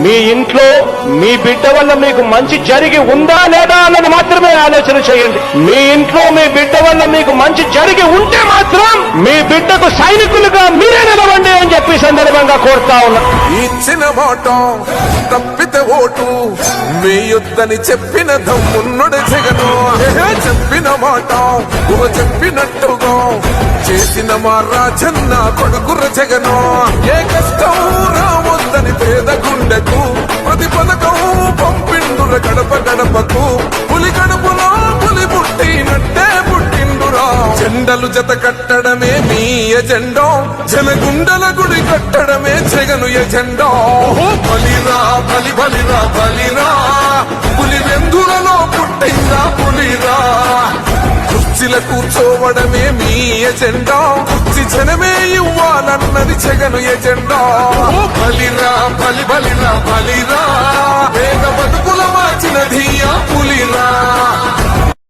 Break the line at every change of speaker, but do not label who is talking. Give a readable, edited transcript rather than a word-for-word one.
మీ ఇంట్లో మీ బిడ్డ వల్ల మీకు మంచి జరిగి ఉందా లేదా అన్నది మాత్రమే ఆలోచన చేయండి. మీ ఇంట్లో మీ బిడ్డ వల్ల మీకు మంచి జరిగి ఉంటే మాత్రం మీ బిడ్డకు సైనికులుగా మీరే నిలవండి అని చెప్పి సందర్భంగా కోరుతా ఉన్నా.
ఇచ్చిన మాట తప్పితే ఓటు మీ యుద్ధని చెప్పిన దమ్మున్నడు జగను. చెప్పిన మాట చెప్పినట్టుగా చేసిన మా రాజన్న కొడుకుర జగను. ఏ కష్టం రావద్దని పేద గుండెకు ప్రతి పథకం పంపిండుర గడప గడపకు. పులి గడపలో పులి పుట్టినట్టే పుట్టిండురా. జెండలు జత కట్టడమే మీ ఎజెండా, జనగుండల గుడి కట్టడమే జగను ఎజెండా. బలిరా బలి బలిరా బలిరా, పులి వెందులలో పుట్టిందా పులిరా. కుర్చీల కూర్చోవడమే మీ ఎజెండా, కుర్చీ జనమే ఇవ్వాలన్నది జగను ఎజెండా. బలిరా బలి బలిరా బలిరా.